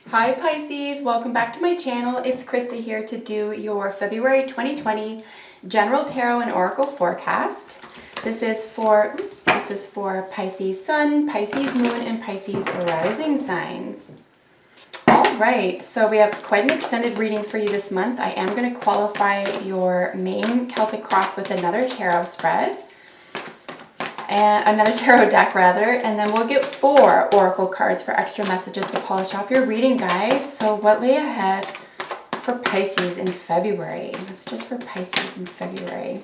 Hi Pisces, welcome back to my channel. It's Krista here to do your February 2020 General Tarot and Oracle forecast. This is for Pisces Sun, Pisces Moon, and Pisces Rising signs. All right, so we have quite an extended reading for you this month. I am going to qualify your main Celtic cross with another tarot spread. And another tarot deck rather, and then we'll get 4 oracle cards for extra messages to polish off your reading, guys. So what lay ahead for Pisces in February? Messages for Pisces in February.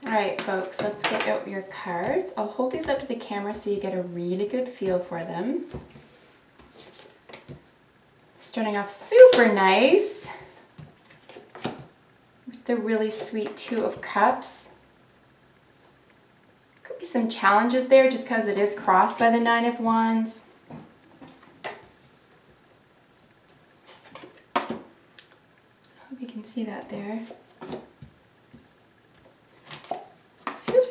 All right, folks, let's get out your cards. I'll hold these up to the camera so you get a really good feel for them. Starting off super nice with the really sweet 2 of Cups. Could be some challenges there just because it is crossed by the 9 of Wands. So I hope you can see that there.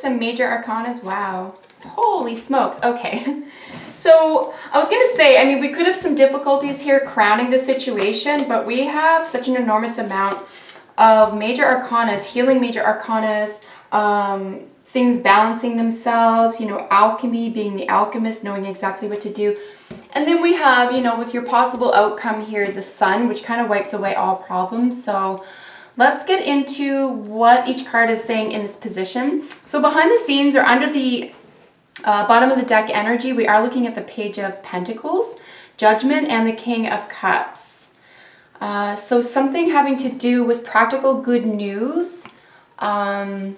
Some major arcanas. Wow. Holy smokes. Okay. So I was going to say, I mean, we could have some difficulties here crowning the situation, but we have such an enormous amount of major arcanas, healing major arcanas, things balancing themselves, you know, alchemy, being the alchemist, knowing exactly what to do. And then we have, you know, with your possible outcome here, the Sun, which kind of wipes away all problems. So let's get into what each card is saying in its position. So behind the scenes or under the bottom of the deck energy, we are looking at the Page of Pentacles, Judgment, and the King of Cups. So something having to do with practical good news, second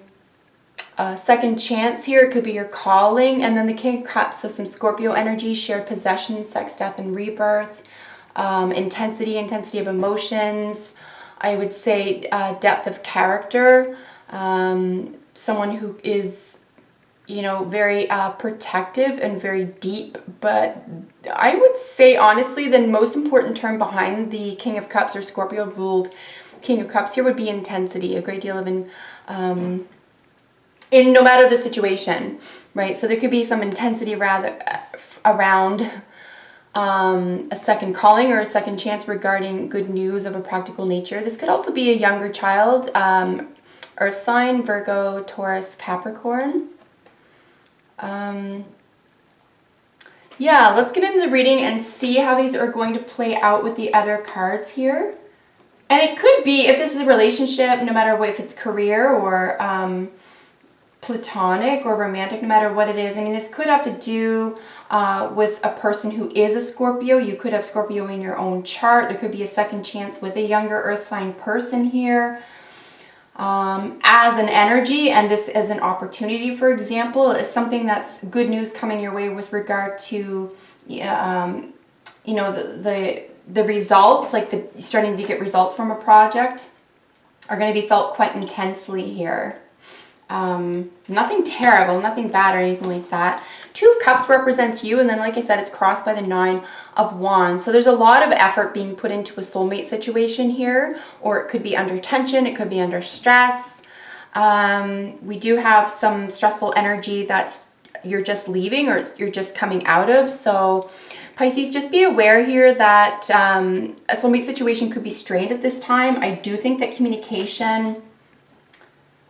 chance here. It could be your calling. And then the King of Cups, so some Scorpio energy, shared possession, sex, death, and rebirth, intensity of emotions. I would say depth of character, someone who is, you know, very protective and very deep. But I would say, honestly, the most important term behind the King of Cups or Scorpio ruled King of Cups here would be intensity, a great deal of in no matter the situation, right? So there could be some intensity rather around a second calling or a second chance regarding good news of a practical nature. This could also be a younger child, earth sign, Virgo, Taurus, Capricorn. Yeah, let's get into the reading and see how these are going to play out with the other cards here. And it could be, if this is a relationship, no matter what, if it's career or platonic or romantic, no matter what it is. I mean, this could have to do with a person who is a Scorpio. You could have Scorpio in your own chart. There could be a second chance with a younger earth sign person here as an energy, and this as an opportunity, for example, is something that's good news coming your way with regard to you know, the results, like starting to get results from a project are going to be felt quite intensely here. Nothing terrible, nothing bad or anything like that. 2 of Cups represents you, and then, like I said, it's crossed by the 9 of Wands. So there's a lot of effort being put into a soulmate situation here, or it could be under tension, it could be under stress. We do have some stressful energy that you're just leaving or you're just coming out of. So Pisces, just be aware here that a soulmate situation could be strained at this time. I do think that communication,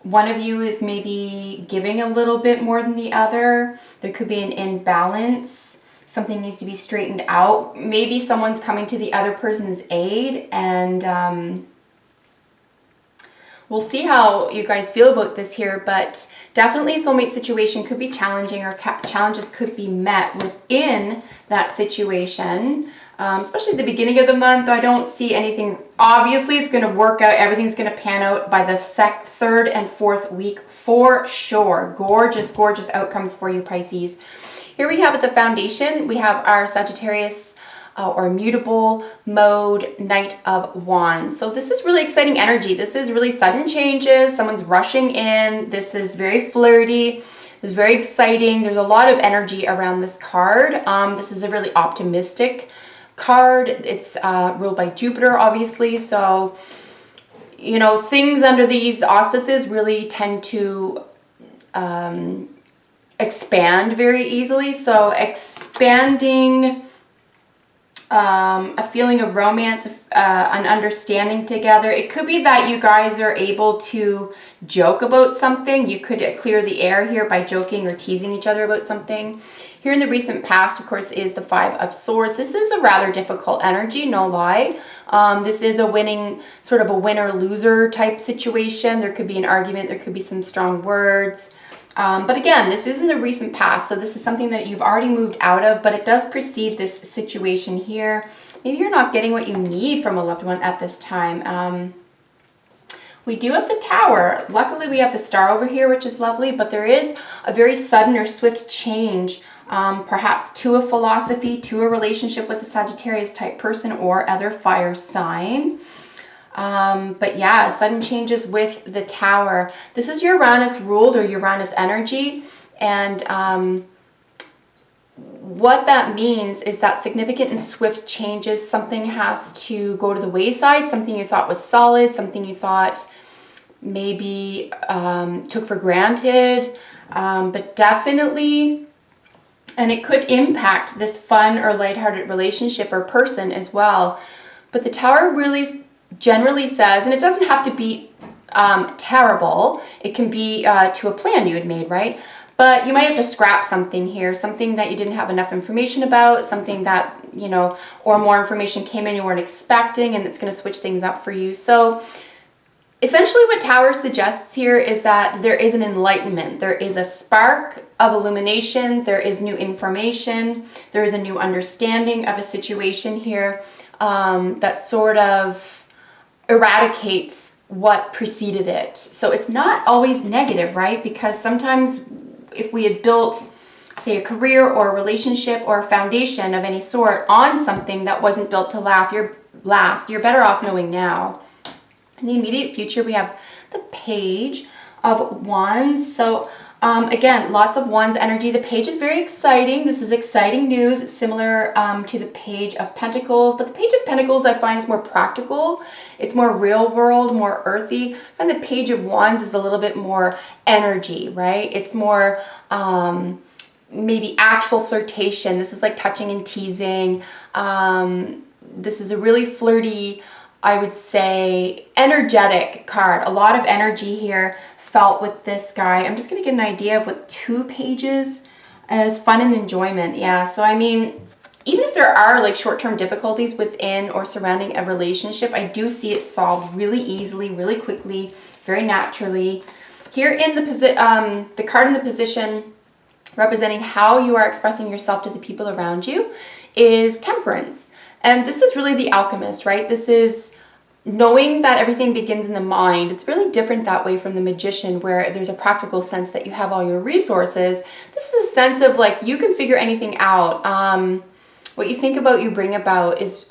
one of you is maybe giving a little bit more than the other. There could be an imbalance. Something needs to be straightened out. Maybe someone's coming to the other person's aid and We'll see how you guys feel about this here, but definitely soulmate situation could be challenging, or challenges could be met within that situation. Especially at the beginning of the month, I don't see anything. Obviously, it's going to work out. Everything's going to pan out by the third and fourth week for sure. Gorgeous, gorgeous outcomes for you, Pisces. Here we have at the foundation, we have our Sagittarius or mutable mode, Knight of Wands. So this is really exciting energy. This is really sudden changes. Someone's rushing in. This is very flirty. This is very exciting. There's a lot of energy around this card. This is a really optimistic card. It's ruled by Jupiter, obviously. So, you know, things under these auspices really tend to expand very easily. So expanding, a feeling of romance, an understanding together. It could be that you guys are able to joke about something. You could clear the air here by joking or teasing each other about something. Here in the recent past, of course, is the Five of Swords. This is a rather difficult energy, no lie. This is a winning, sort of a winner-loser type situation. There could be an argument. There could be some strong words. But again, this is in the recent past, so this is something that you've already moved out of, but it does precede this situation here. Maybe you're not getting what you need from a loved one at this time. We do have the Tower. Luckily, we have the Star over here, which is lovely, but there is a very sudden or swift change, perhaps to a philosophy, to a relationship with a Sagittarius type person or other fire sign. But yeah, sudden changes with the Tower. This is Uranus ruled, or Uranus energy. And what that means is that significant and swift changes, something has to go to the wayside, something you thought was solid, something you thought maybe took for granted, but definitely, and it could impact this fun or lighthearted relationship or person as well. But the Tower really generally says, and it doesn't have to be terrible, it can be to a plan you had made, right? But you might have to scrap something here, something that you didn't have enough information about, something that, you know, or more information came in you weren't expecting, and it's going to switch things up for you. So essentially what Tower suggests here is that there is an enlightenment. There is a spark of illumination. There is new information. There is a new understanding of a situation here that sort of eradicates what preceded it. So it's not always negative, right? Because sometimes if we had built, say, a career or a relationship or a foundation of any sort on something that wasn't built to last, you're better off knowing now. In the immediate future, we have the Page of Wands. So again, lots of Wands energy. The Page is very exciting. This is exciting news. It's similar to the Page of Pentacles, but the Page of Pentacles I find is more practical. It's more real world, more earthy. And the Page of Wands is a little bit more energy, right? It's more maybe actual flirtation. This is like touching and teasing. This is a really flirty, I would say, energetic card. A lot of energy here felt with this guy. I'm just going to get an idea of what 2 pages as fun and enjoyment. Yeah, so I mean, even if there are like short-term difficulties within or surrounding a relationship, I do see it solved really easily, really quickly, very naturally. Here in the card in the position representing how you are expressing yourself to the people around you is Temperance. And this is really the alchemist, right? This is knowing that everything begins in the mind. It's really different that way from the Magician, where there's a practical sense that you have all your resources. This is a sense of like you can figure anything out. What you think about, you bring about is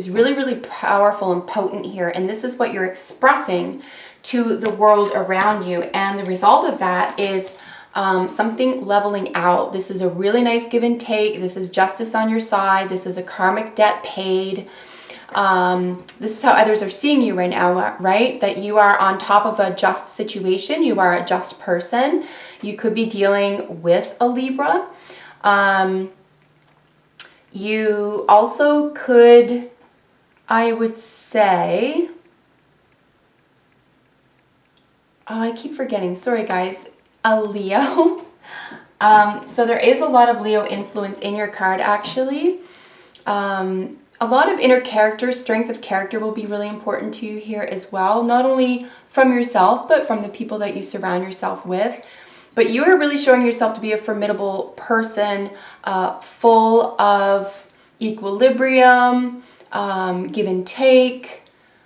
really, really powerful and potent here. And this is what you're expressing to the world around you. And the result of that is something leveling out. This is a really nice give and take. This is justice on your side. This is a karmic debt paid. This is how others are seeing you right now, right? That you are on top of a just situation. You are a just person. You could be dealing with a Libra. You also could, I would say, oh, I keep forgetting. Sorry, guys. A Leo. So there is a lot of Leo influence in your card, actually. A lot of inner character, strength of character will be really important to you here as well. Not only from yourself, but from the people that you surround yourself with. But you are really showing yourself to be a formidable person, full of equilibrium, give and take.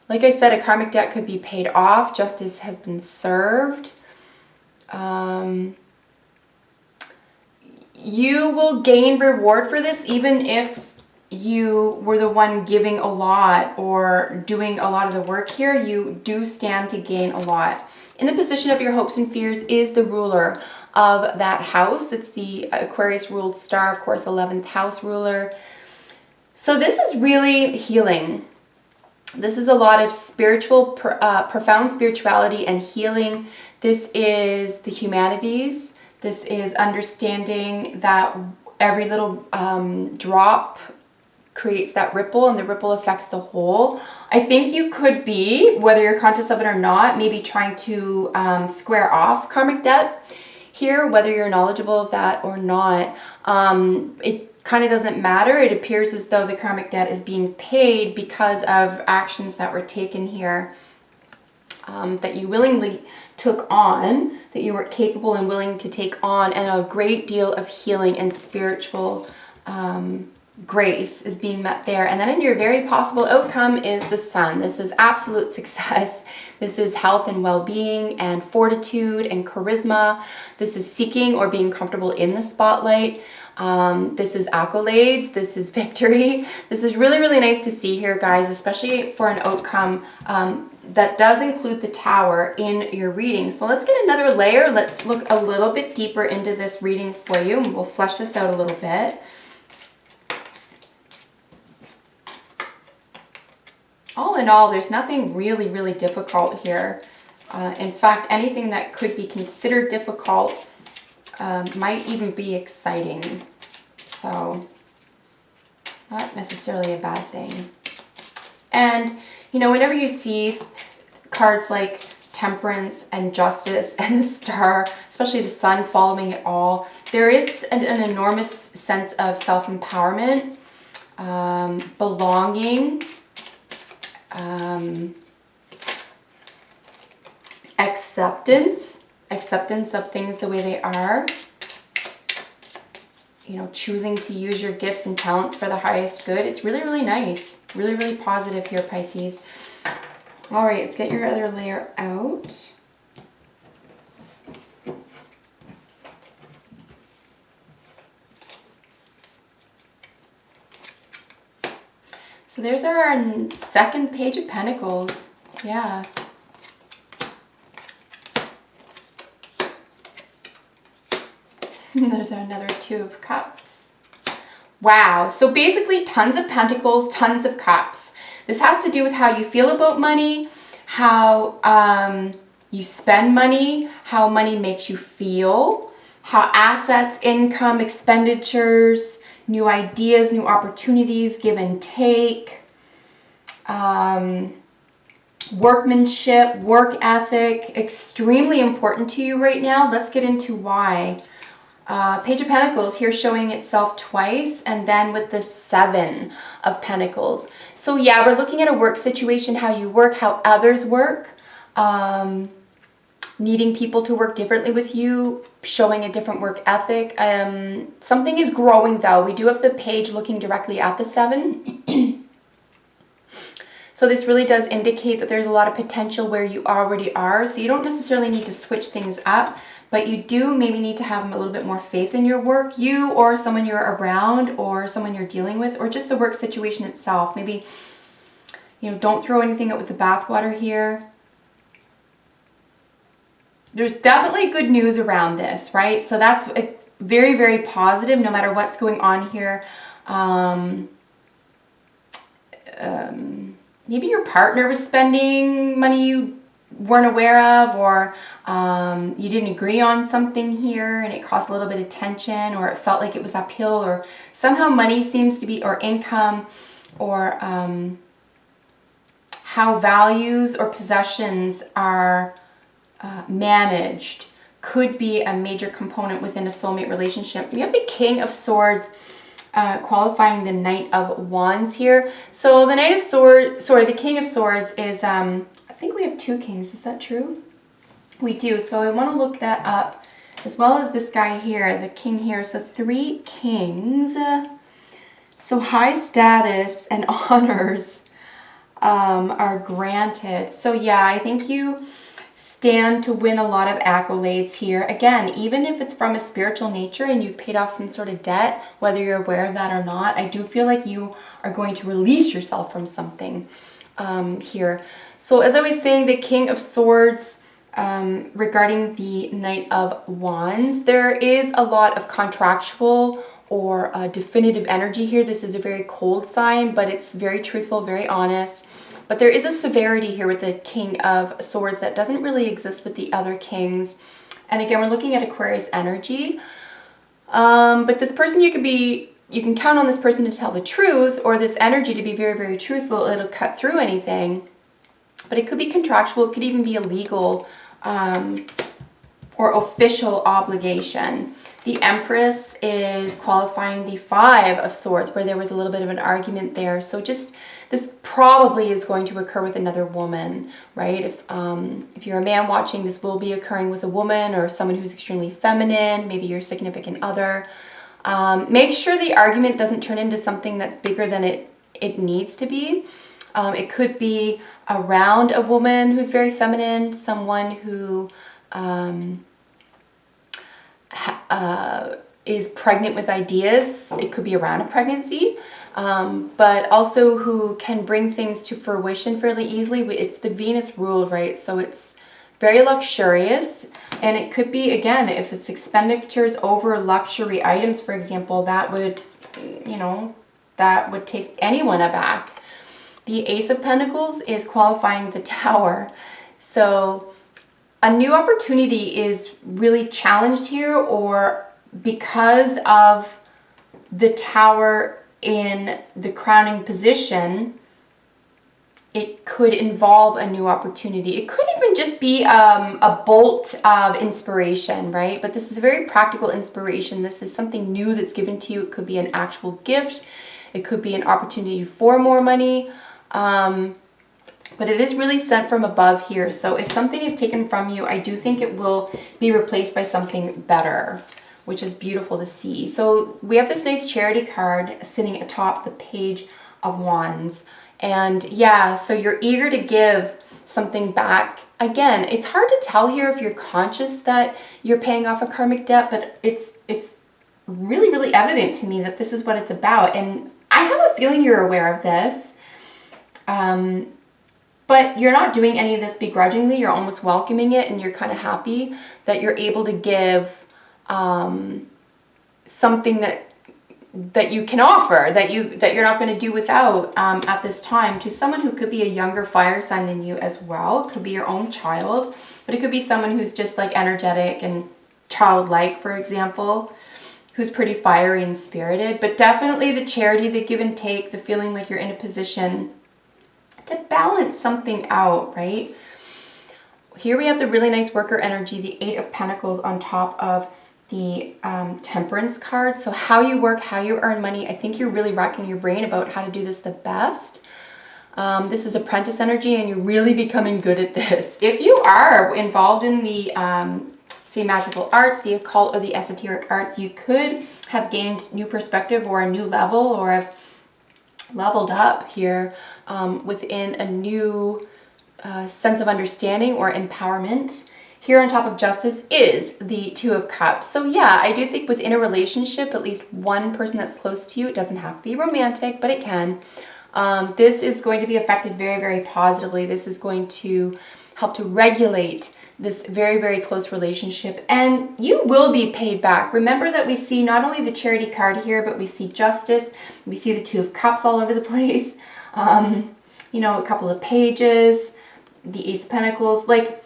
Like I said, a karmic debt could be paid off. Justice has been served. You will gain reward for this, even if you were the one giving a lot or doing a lot of the work here. You do stand to gain a lot. In the position of your hopes and fears is the ruler of that house. It's the Aquarius ruled star, of course, 11th house ruler. So this is really healing. This is a lot of spiritual, profound spirituality and healing. This is the humanities. This is understanding that every little drop creates that ripple, and the ripple affects the whole. I think you could be, whether you're conscious of it or not, maybe trying to square off karmic debt here, whether you're knowledgeable of that or not. It kind of doesn't matter. It appears as though the karmic debt is being paid because of actions that were taken here, that you willingly took on, that you were capable and willing to take on, and a great deal of healing and spiritual grace is being met there. And then in your very possible outcome is the sun. This is absolute success. This is health and well-being and fortitude and charisma. This is seeking or being comfortable in the spotlight. This is accolades. This is victory. This is really, really nice to see here, guys, especially for an outcome that does include the Tower in your reading. So let's get another layer. Let's look a little bit deeper into this reading for you, and we'll flesh this out a little bit. All in all, there's nothing really, really difficult here. In fact, anything that could be considered difficult might even be exciting. So, not necessarily a bad thing. And, you know, whenever you see cards like Temperance and Justice and the Star, especially the Sun following it all, there is an enormous sense of self-empowerment, belonging, acceptance of things the way they are, you know, choosing to use your gifts and talents for the highest good. It's really, really nice. Really, really positive here, Pisces. All right, let's get your other layer out. So there's our second Page of Pentacles. Yeah. There's another Two of Cups. Wow. So basically tons of Pentacles, tons of Cups. This has to do with how you feel about money, how you spend money, how money makes you feel, how assets, income, expenditures, new ideas, new opportunities, give and take, workmanship, work ethic, extremely important to you right now. Let's get into why. Page of Pentacles here showing itself twice, and then with the Seven of Pentacles. So yeah, we're looking at a work situation, how you work, how others work, needing people to work differently with you, showing a different work ethic. Something is growing though. We do have the page looking directly at the Seven. So this really does indicate that there's a lot of potential where you already are. So you don't necessarily need to switch things up, but you do maybe need to have a little bit more faith in your work. You or someone you're around or someone you're dealing with, or just the work situation itself. Maybe, you know, don't throw anything out with the bathwater here. There's definitely good news around this, right? So that's very, very positive no matter what's going on here. Maybe your partner was spending money you weren't aware of, or you didn't agree on something here and it caused a little bit of tension, or it felt like it was uphill, or somehow money seems to be, or income, or how values or possessions are managed could be a major component within a soulmate relationship. We have the King of Swords qualifying the Knight of Wands here. So the Knight of Swords, sorry, the King of Swords is, I think we have 2 kings. Is that true? We do. So I want to look that up, as well as this guy here, the king here. So 3 kings. So high status and honors are granted. So yeah, I think you stand to win a lot of accolades here. Again, even if it's from a spiritual nature and you've paid off some sort of debt, whether you're aware of that or not, I do feel like you are going to release yourself from something here. So as I was saying, the King of Swords, regarding the Knight of Wands, there is a lot of contractual or definitive energy here. This is a very cold sign, but it's very truthful, very honest. But there is a severity here with the King of Swords that doesn't really exist with the other kings. And again, we're looking at Aquarius energy. But this person, you can count on this person to tell the truth, or this energy to be very, very truthful. It'll cut through anything. But it could be contractual, it could even be a legal or official obligation. The Empress is qualifying the 5 of Swords, where there was a little bit of an argument there. So just, this probably is going to occur with another woman, right? If you're a man watching, this will be occurring with a woman or someone who's extremely feminine, maybe your significant other. Make sure the argument doesn't turn into something that's bigger than it needs to be. It could be around a woman who's very feminine, someone who is pregnant with ideas. It could be around a pregnancy, but also who can bring things to fruition fairly easily. It's the Venus ruled, right? So it's very luxurious, and it could be, again, if it's expenditures over luxury items, for example, that would, that would take anyone aback. The Ace of Pentacles is qualifying the Tower. So a new opportunity is really challenged here, or because of the Tower in the crowning position, it could involve a new opportunity. It could even just be a bolt of inspiration, right? But this is a very practical inspiration. This is something new that's given to you. It could be an actual gift. It could be an opportunity for more money. But it is really sent from above here. So if something is taken from you, I do think it will be replaced by something better, which is beautiful to see. So we have this nice charity card sitting atop the Page of Wands. And yeah, so you're eager to give something back. Again, it's hard to tell here if you're conscious that you're paying off a karmic debt, but it's really, really evident to me that this is what it's about. And I have a feeling you're aware of this. But you're not doing any of this begrudgingly. You're almost welcoming it, and you're kind of happy that you're able to give something that you can offer, that you're not going to do without at this time, to someone who could be a younger fire sign than you as well. It could be your own child, but it could be someone who's just like energetic and childlike, for example, who's pretty fiery and spirited. But definitely the charity, the give and take, the feeling like you're in a position to balance something out, right? Here we have the really nice worker energy, the 8 of Pentacles on top of the Temperance card. So how you work, how you earn money. I think you're really racking your brain about how to do this the best. This is apprentice energy, and you're really becoming good at this. If you are involved in the say magical arts, the occult, or the esoteric arts, you could have gained new perspective or a new level, or have leveled up here within a new sense of understanding or empowerment. Here on top of Justice is the 2 of Cups. So yeah, I do think within a relationship, at least one person that's close to you, it doesn't have to be romantic, but it can. This is going to be affected very, very positively. This is going to help to regulate this very, very close relationship, and you will be paid back. Remember that we see not only the Charity card here, but we see Justice, we see the 2 of Cups all over the place, a couple of pages, the Ace of Pentacles. Like,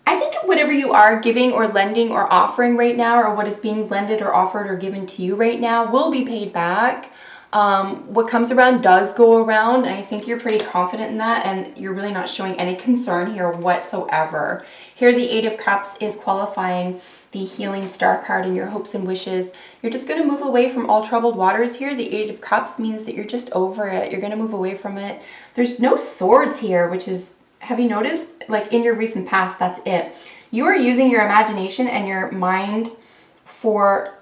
I think whatever you are giving or lending or offering right now, or what is being lended or offered or given to you right now, will be paid back. What comes around does go around, and I think you're pretty confident in that, and you're really not showing any concern here whatsoever. Here the 8 of Cups is qualifying the healing star card and your hopes and wishes. You're just going to move away from all troubled waters here. The Eight of Cups means that you're just over it. You're going to move away from it. There's no swords here, which is, have you noticed? Like in your recent past, that's it. You are using your imagination and your mind for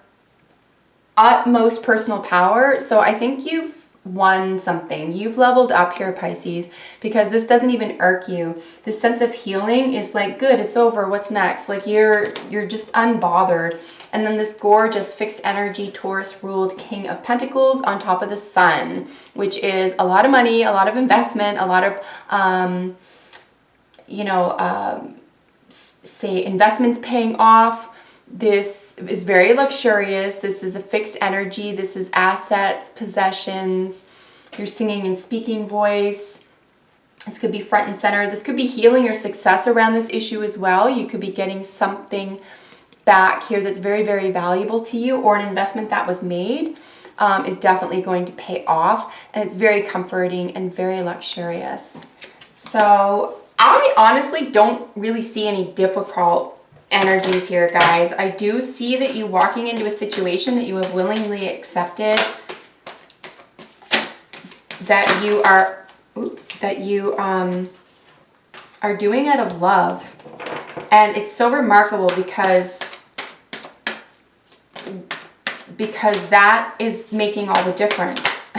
utmost personal power. So I think you've won something. You've leveled up here, Pisces, because this doesn't even irk you. This sense of healing is like, good, it's over, what's next? Like you're just unbothered. And then this gorgeous fixed energy Taurus ruled King of Pentacles on top of the Sun, which is a lot of money, a lot of investment, a lot of say investments paying off. This is very luxurious. This is a fixed energy. This is assets, possessions, your singing and speaking voice. This could be front and center. This could be healing or success around this issue as well. You could be getting something back here that's very, very valuable to you, or an investment that was made is definitely going to pay off. And it's very comforting and very luxurious. So I honestly don't really see any difficult energies here, guys. I do see that you walking into a situation that you have willingly accepted, that you are doing out of love. And it's so remarkable because that is making all the difference.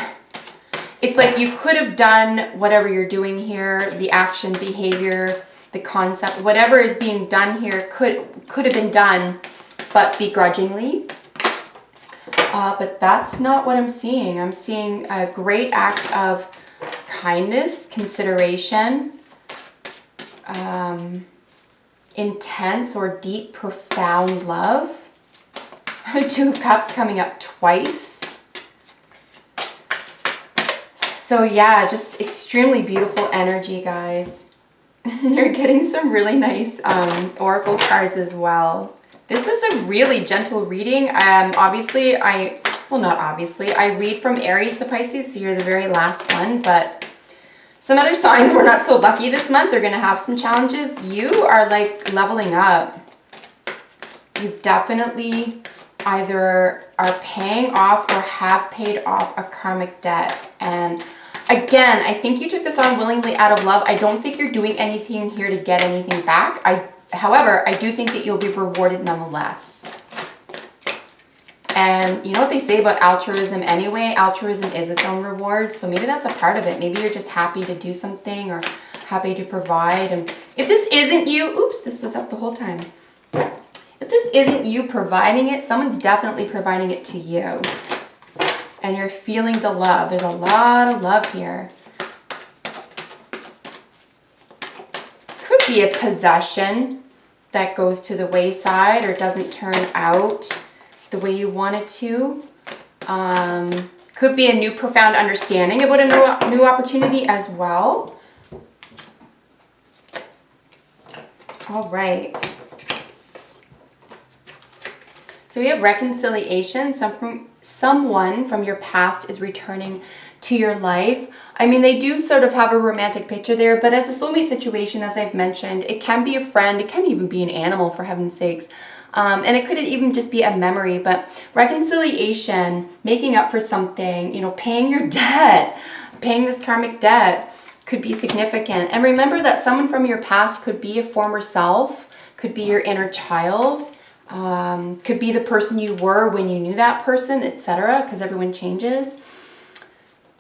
It's like you could have done whatever you're doing here, the action, behavior, the concept, whatever is being done here could have been done, but begrudgingly. But that's not what I'm seeing. I'm seeing a great act of kindness, consideration, intense or deep, profound love. Two of Cups coming up twice. So yeah, just extremely beautiful energy, guys. You're getting some really nice oracle cards as well. This is a really gentle reading. Obviously, I read from Aries to Pisces, so you're the very last one, but some other signs were not so lucky this month. They're going to have some challenges. You are like leveling up. You definitely either are paying off or have paid off a karmic debt. And again, I think you took this on willingly out of love. I don't think you're doing anything here to get anything back. However, I do think that you'll be rewarded nonetheless. And you know what they say about altruism anyway? Altruism is its own reward. So maybe that's a part of it. Maybe you're just happy to do something or happy to provide. And if this isn't you, oops, this was up the whole time. If this isn't you providing it, someone's definitely providing it to you. And you're feeling the love. There's a lot of love here. Could be a possession that goes to the wayside or doesn't turn out the way you want it to. Could be a new profound understanding about a new opportunity as well. All right. So we have reconciliation. Someone from your past is returning to your life. I mean, they do sort of have a romantic picture there, but as a soulmate situation, as I've mentioned, it can be a friend. It can even be an animal, for heaven's sakes. And it could even just be a memory, but reconciliation, making up for something, you know, paying your debt, paying this karmic debt could be significant. And remember that someone from your past could be a former self, could be your inner child, could be the person you were when you knew that person, etc., because everyone changes.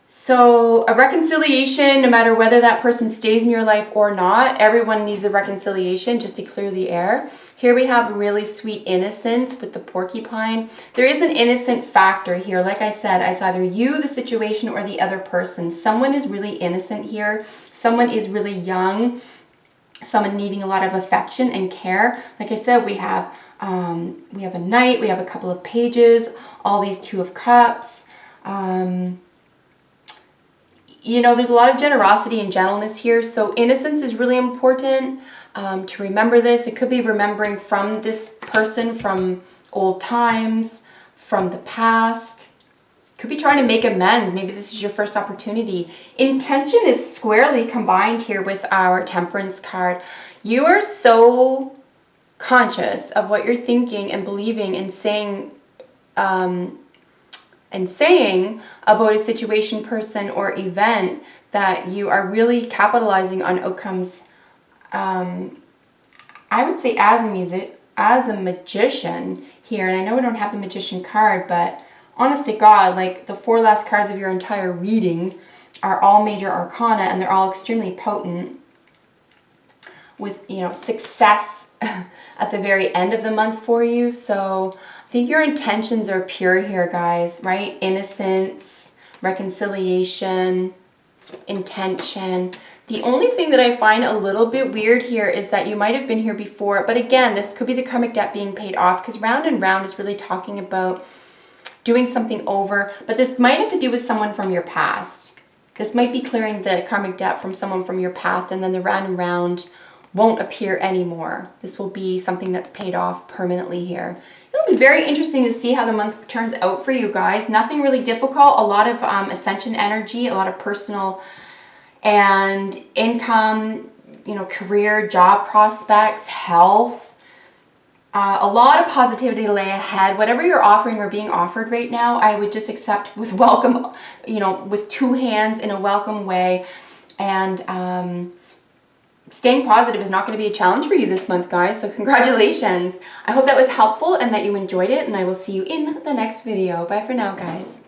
So a reconciliation, no matter whether that person stays in your life or not, everyone needs a reconciliation just to clear the air. Here we have really sweet innocence with the porcupine. There is an innocent factor here. Like I said, it's either you, the situation, or the other person. Someone is really innocent here. Someone is really young. Someone needing a lot of affection and care. Like I said, we have a knight, we have a couple of pages, all these Two of Cups. You know, there's a lot of generosity and gentleness here. So innocence is really important to remember this. It could be remembering from this person from old times, from the past. Could be trying to make amends. Maybe this is your first opportunity. Intention is squarely combined here with our Temperance card. You are so conscious of what you're thinking and believing and saying about a situation, person, or event, that you are really capitalizing on outcomes, I would say as a magician here. And I know we don't have the magician card, but honest to God, like the 4 last cards of your entire reading are all major arcana, and they're all extremely potent with, you know, success at the very end of the month for you. So I think your intentions are pure here, guys, right? Innocence, reconciliation, intention. The only thing that I find a little bit weird here is that you might have been here before, but again, this could be the karmic debt being paid off, because round and round is really talking about doing something over, but this might have to do with someone from your past. This might be clearing the karmic debt from someone from your past, and then the round and round won't appear anymore. This will be something that's paid off permanently here. It'll be very interesting to see how the month turns out for you guys. Nothing really difficult, a lot of ascension energy, a lot of personal and income, you know, career, job prospects, health. A lot of positivity lay ahead. Whatever you're offering or being offered right now, I would just accept with welcome, you know, with 2 hands in a welcome way. And staying positive is not going to be a challenge for you this month, guys. So congratulations. I hope that was helpful and that you enjoyed it. And I will see you in the next video. Bye for now, guys.